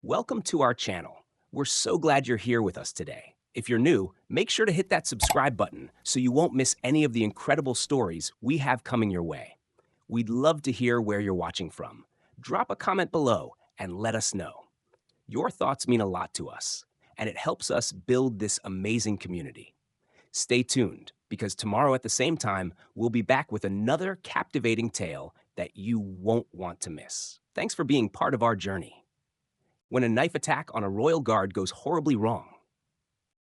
Welcome to our channel. We're so glad you're here with us today. If you're new, make sure to hit that subscribe button so you won't miss any of the incredible stories we have coming your way. We'd love to hear where you're watching from. Drop a comment below and let us know. Your thoughts mean a lot to us, and it helps us build this amazing community. Stay tuned, because tomorrow at the same time, we'll be back with another captivating tale that you won't want to miss. Thanks for being part of our journey. When a knife attack on a royal guard goes horribly wrong.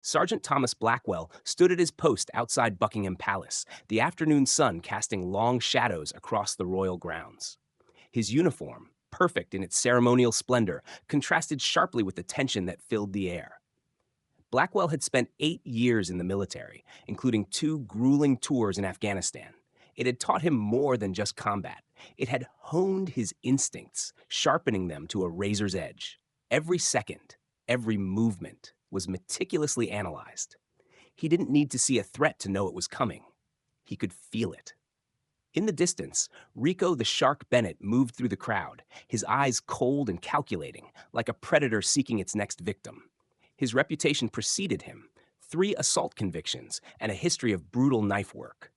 Sergeant Thomas Blackwell stood at his post outside Buckingham Palace, the afternoon sun casting long shadows across the royal grounds. His uniform, perfect in its ceremonial splendor, contrasted sharply with the tension that filled the air. Blackwell had spent 8 years in the military, including 2 grueling tours in Afghanistan. It had taught him more than just combat. It had honed his instincts, sharpening them to a razor's edge. Every second, every movement was meticulously analyzed. He didn't need to see a threat to know it was coming. He could feel it. In the distance, Rico the Shark Bennett moved through the crowd, his eyes cold and calculating, like a predator seeking its next victim. His reputation preceded him: 3 assault convictions and a history of brutal knife work.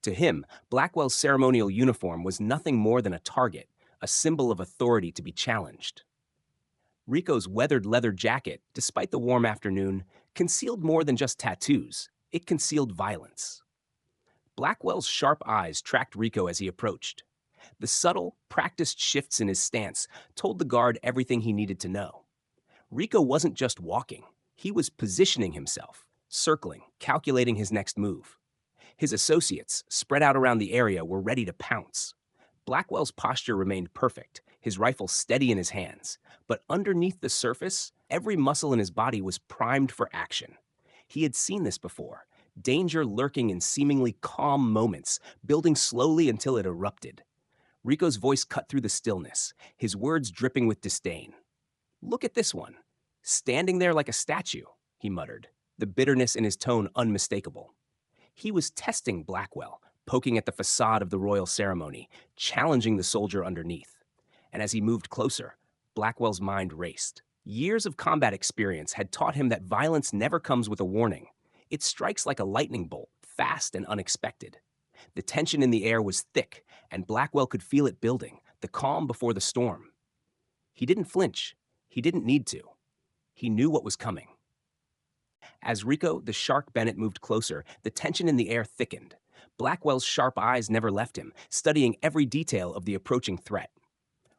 To him, Blackwell's ceremonial uniform was nothing more than a target, a symbol of authority to be challenged. Rico's weathered leather jacket, despite the warm afternoon, concealed more than just tattoos. It concealed violence. Blackwell's sharp eyes tracked Rico as he approached. The subtle, practiced shifts in his stance told the guard everything he needed to know. Rico wasn't just walking. He was positioning himself, circling, calculating his next move. His associates, spread out around the area, were ready to pounce. Blackwell's posture remained perfect, his rifle steady in his hands, but underneath the surface, every muscle in his body was primed for action. He had seen this before: danger lurking in seemingly calm moments, building slowly until it erupted. Rico's voice cut through the stillness, his words dripping with disdain. "Look at this one, standing there like a statue," he muttered, the bitterness in his tone unmistakable. He was testing Blackwell, poking at the facade of the royal ceremony, challenging the soldier underneath. And as he moved closer, Blackwell's mind raced. Years of combat experience had taught him that violence never comes with a warning. It strikes like a lightning bolt, fast and unexpected. The tension in the air was thick, and Blackwell could feel it building, the calm before the storm. He didn't flinch. He didn't need to. He knew what was coming. As Rico the Shark Bennett moved closer, the tension in the air thickened. Blackwell's sharp eyes never left him, studying every detail of the approaching threat.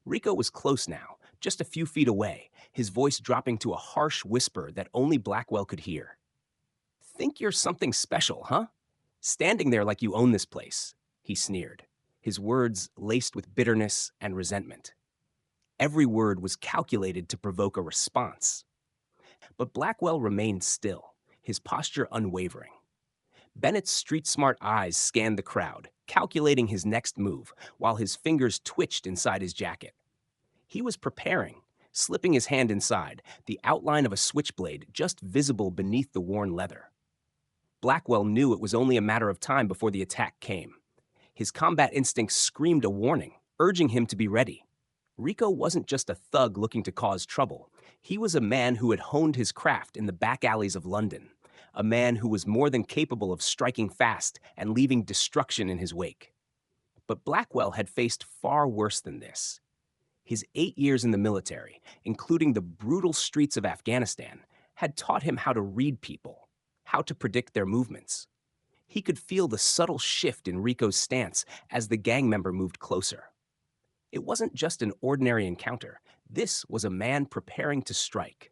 Rico was close now, just a few feet away, his voice dropping to a harsh whisper that only Blackwell could hear. "Think you're something special, huh? Standing there like you own this place," he sneered, his words laced with bitterness and resentment. Every word was calculated to provoke a response. But Blackwell remained still, his posture unwavering. Bennett's street-smart eyes scanned the crowd, calculating his next move, while his fingers twitched inside his jacket. He was preparing, slipping his hand inside, the outline of a switchblade just visible beneath the worn leather. Blackwell knew it was only a matter of time before the attack came. His combat instincts screamed a warning, urging him to be ready. Rico wasn't just a thug looking to cause trouble. He was a man who had honed his craft in the back alleys of London, a man who was more than capable of striking fast and leaving destruction in his wake. But Blackwell had faced far worse than this. His 8 years in the military, including the brutal streets of Afghanistan, had taught him how to read people, how to predict their movements. He could feel the subtle shift in Rico's stance as the gang member moved closer. It wasn't just an ordinary encounter. This was a man preparing to strike.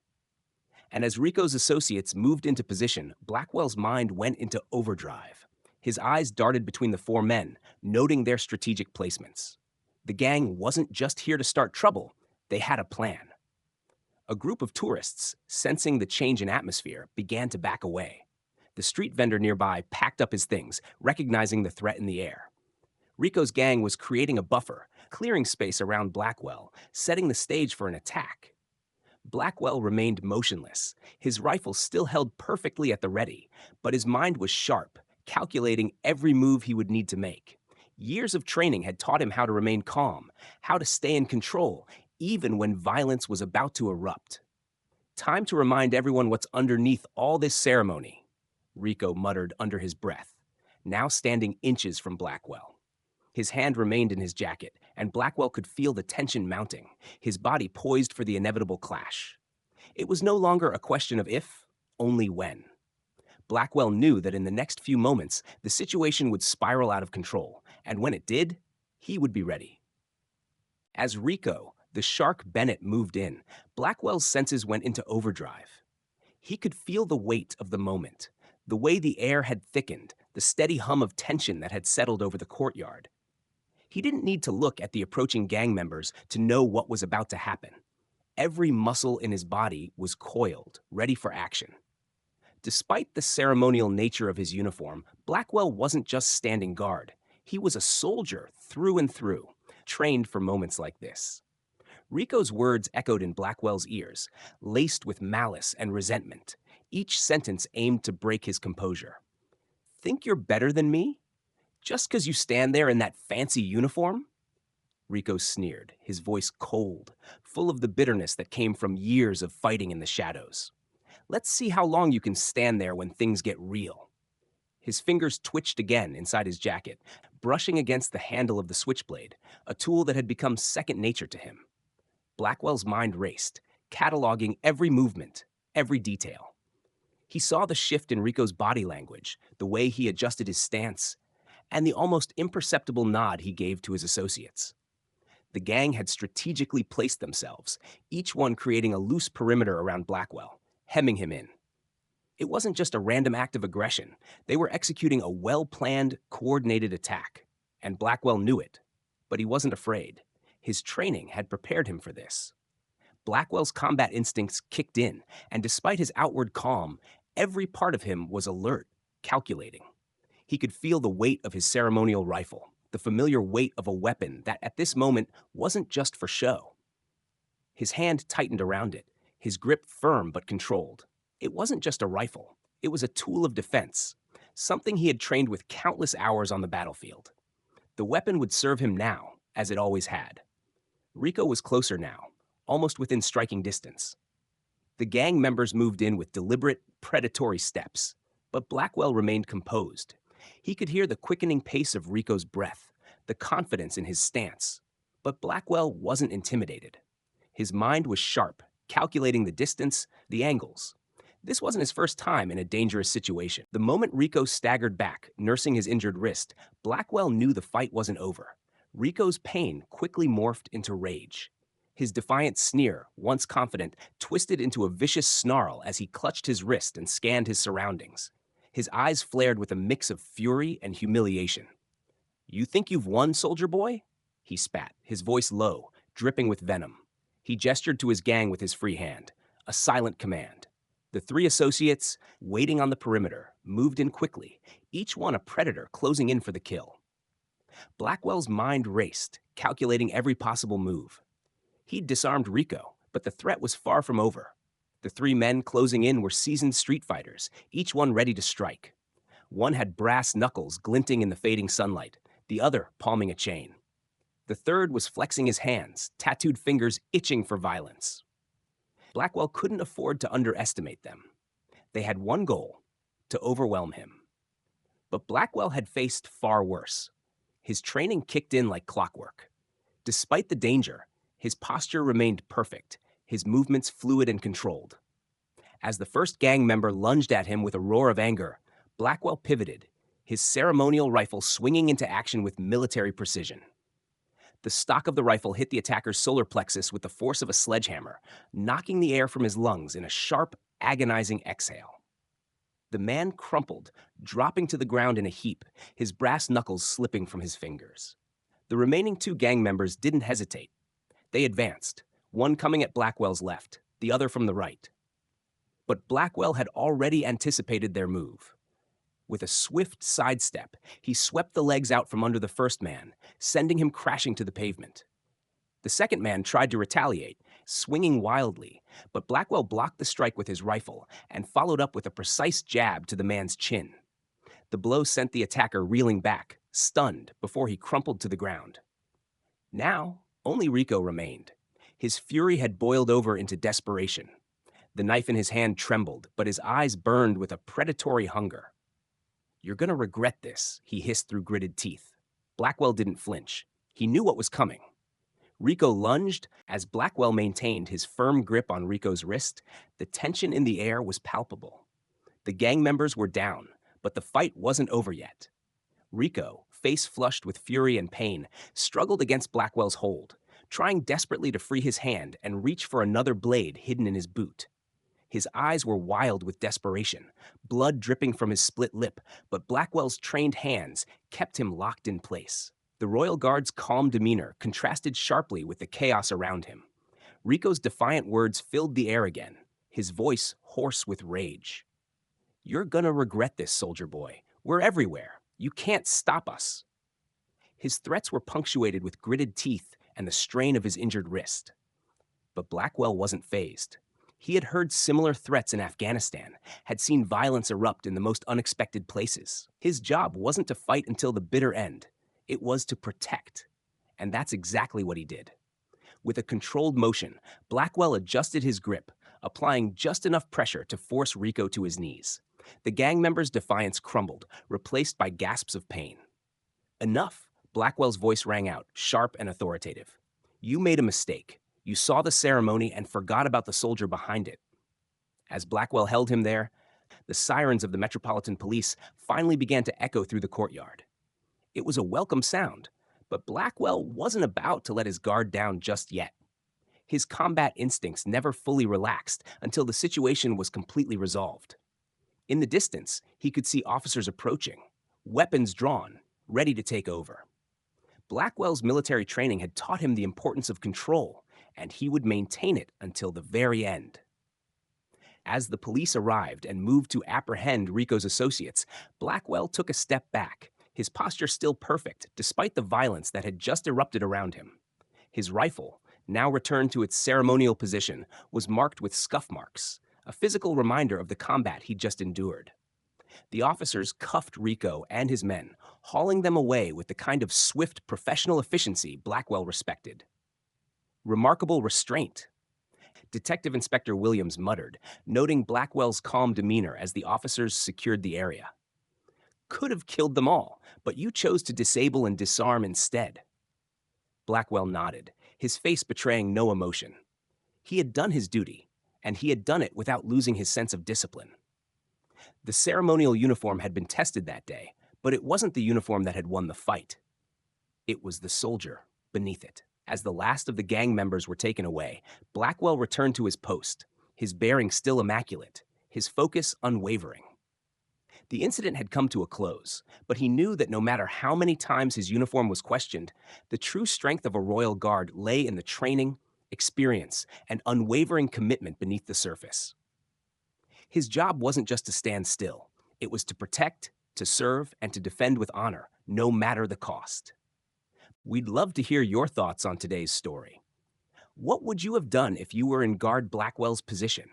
And as Rico's associates moved into position, Blackwell's mind went into overdrive. His eyes darted between the 4 men, noting their strategic placements. The gang wasn't just here to start trouble. They had a plan. A group of tourists, sensing the change in atmosphere, began to back away. The street vendor nearby packed up his things, recognizing the threat in the air. Rico's gang was creating a buffer, clearing space around Blackwell, setting the stage for an attack. Blackwell remained motionless, his rifle still held perfectly at the ready, but his mind was sharp, calculating every move he would need to make. Years of training had taught him how to remain calm, how to stay in control, even when violence was about to erupt. Time to remind everyone what's underneath all this ceremony, Rico muttered under his breath, now standing inches from Blackwell. His hand remained in his jacket, and Blackwell could feel the tension mounting, his body poised for the inevitable clash. It was no longer a question of if, only when. Blackwell knew that in the next few moments, the situation would spiral out of control, and when it did, he would be ready. As Rico, the shark Bennett, moved in, Blackwell's senses went into overdrive. He could feel the weight of the moment, the way the air had thickened, the steady hum of tension that had settled over the courtyard. He didn't need to look at the approaching gang members to know what was about to happen. Every muscle in his body was coiled, ready for action. Despite the ceremonial nature of his uniform, Blackwell wasn't just standing guard. He was a soldier through and through, trained for moments like this. Rico's words echoed in Blackwell's ears, laced with malice and resentment, each sentence aimed to break his composure. Think you're better than me? Just because you stand there in that fancy uniform? Rico sneered, his voice cold, full of the bitterness that came from years of fighting in the shadows. Let's see how long you can stand there when things get real. His fingers twitched again inside his jacket, brushing against the handle of the switchblade, a tool that had become second nature to him. Blackwell's mind raced, cataloging every movement, every detail. He saw the shift in Rico's body language, the way he adjusted his stance, and the almost imperceptible nod he gave to his associates. The gang had strategically placed themselves, each one creating a loose perimeter around Blackwell, hemming him in. It wasn't just a random act of aggression. They were executing a well-planned, coordinated attack. And Blackwell knew it. But he wasn't afraid. His training had prepared him for this. Blackwell's combat instincts kicked in, and despite his outward calm, every part of him was alert, calculating. He could feel the weight of his ceremonial rifle, the familiar weight of a weapon that at this moment wasn't just for show. His hand tightened around it, his grip firm but controlled. It wasn't just a rifle. It was a tool of defense, something he had trained with countless hours on the battlefield. The weapon would serve him now, as it always had. Rico was closer now, almost within striking distance. The gang members moved in with deliberate, predatory steps, but Blackwell remained composed. He could hear the quickening pace of Rico's breath, the confidence in his stance. But Blackwell wasn't intimidated. His mind was sharp, calculating the distance, the angles. This wasn't his first time in a dangerous situation. The moment Rico staggered back, nursing his injured wrist, Blackwell knew the fight wasn't over. Rico's pain quickly morphed into rage. His defiant sneer, once confident, twisted into a vicious snarl as he clutched his wrist and scanned his surroundings. His eyes flared with a mix of fury and humiliation. "You think you've won, soldier boy?" He spat, his voice low, dripping with venom. He gestured to his gang with his free hand, a silent command. The three associates, waiting on the perimeter, moved in quickly, each one a predator closing in for the kill. Blackwell's mind raced, calculating every possible move. He'd disarmed Rico, but the threat was far from over. The three men closing in were seasoned street fighters, each one ready to strike. One had brass knuckles glinting in the fading sunlight, the other palming a chain. The third was flexing his hands, tattooed fingers itching for violence. Blackwell couldn't afford to underestimate them. They had one goal: to overwhelm him. But Blackwell had faced far worse. His training kicked in like clockwork. Despite the danger, his posture remained perfect, his movements fluid and controlled. As the first gang member lunged at him with a roar of anger, Blackwell pivoted, his ceremonial rifle swinging into action with military precision. The stock of the rifle hit the attacker's solar plexus with the force of a sledgehammer, knocking the air from his lungs in a sharp, agonizing exhale. The man crumpled, dropping to the ground in a heap, his brass knuckles slipping from his fingers. The remaining two gang members didn't hesitate. They advanced, one coming at Blackwell's left, the other from the right. But Blackwell had already anticipated their move. With a swift sidestep, he swept the legs out from under the first man, sending him crashing to the pavement. The second man tried to retaliate, swinging wildly, but Blackwell blocked the strike with his rifle and followed up with a precise jab to the man's chin. The blow sent the attacker reeling back, stunned, before he crumpled to the ground. Now, only Rico remained. His fury had boiled over into desperation. The knife in his hand trembled, but his eyes burned with a predatory hunger. "You're gonna regret this," he hissed through gritted teeth. Blackwell didn't flinch. He knew what was coming. Rico lunged. As Blackwell maintained his firm grip on Rico's wrist, the tension in the air was palpable. The gang members were down, but the fight wasn't over yet. Rico, face flushed with fury and pain, struggled against Blackwell's hold, trying desperately to free his hand and reach for another blade hidden in his boot. His eyes were wild with desperation, blood dripping from his split lip, but Blackwell's trained hands kept him locked in place. The Royal Guard's calm demeanor contrasted sharply with the chaos around him. Rico's defiant words filled the air again, his voice hoarse with rage. "You're gonna regret this, soldier boy. We're everywhere. You can't stop us." His threats were punctuated with gritted teeth and the strain of his injured wrist. But Blackwell wasn't fazed. He had heard similar threats in Afghanistan, had seen violence erupt in the most unexpected places. His job wasn't to fight until the bitter end. It was to protect. And that's exactly what he did. With a controlled motion, Blackwell adjusted his grip, applying just enough pressure to force Rico to his knees. The gang member's defiance crumbled, replaced by gasps of pain. "Enough," Blackwell's voice rang out, sharp and authoritative. "You made a mistake. You saw the ceremony and forgot about the soldier behind it." As Blackwell held him there, the sirens of the Metropolitan Police finally began to echo through the courtyard. It was a welcome sound, but Blackwell wasn't about to let his guard down just yet. His combat instincts never fully relaxed until the situation was completely resolved. In the distance, he could see officers approaching, weapons drawn, ready to take over. Blackwell's military training had taught him the importance of control, and he would maintain it until the very end. As the police arrived and moved to apprehend Rico's associates, Blackwell took a step back, his posture still perfect despite the violence that had just erupted around him. His rifle, now returned to its ceremonial position, was marked with scuff marks, a physical reminder of the combat he'd just endured. The officers cuffed Rico and his men, hauling them away with the kind of swift professional efficiency Blackwell respected. "Remarkable restraint," Detective Inspector Williams muttered, noting Blackwell's calm demeanor as the officers secured the area. "Could have killed them all, but you chose to disable and disarm instead." Blackwell nodded, his face betraying no emotion. He had done his duty, and he had done it without losing his sense of discipline. The ceremonial uniform had been tested that day, but it wasn't the uniform that had won the fight. It was the soldier beneath it. As the last of the gang members were taken away, Blackwell returned to his post, his bearing still immaculate, his focus unwavering. The incident had come to a close, but he knew that no matter how many times his uniform was questioned, the true strength of a Royal Guard lay in the training, experience, and unwavering commitment beneath the surface. His job wasn't just to stand still. It was to protect, to serve, and to defend with honor, no matter the cost. We'd love to hear your thoughts on today's story. What would you have done if you were in Guard Blackwell's position?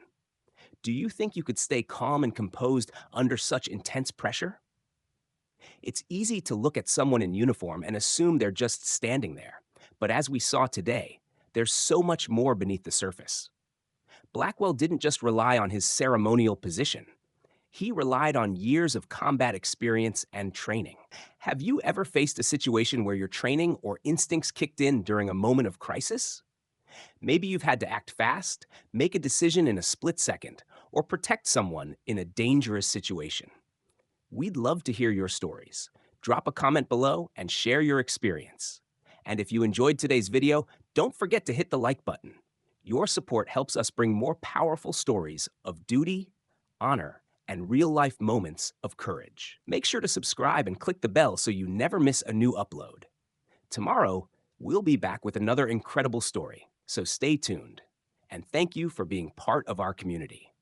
Do you think you could stay calm and composed under such intense pressure? It's easy to look at someone in uniform and assume they're just standing there, but as we saw today, there's so much more beneath the surface. Blackwell didn't just rely on his ceremonial position. He relied on years of combat experience and training. Have you ever faced a situation where your training or instincts kicked in during a moment of crisis? Maybe you've had to act fast, make a decision in a split second, or protect someone in a dangerous situation. We'd love to hear your stories. Drop a comment below and share your experience. And if you enjoyed today's video, don't forget to hit the like button. Your support helps us bring more powerful stories of duty, honor, and real-life moments of courage. Make sure to subscribe and click the bell so you never miss a new upload. Tomorrow, we'll be back with another incredible story, so stay tuned. And thank you for being part of our community.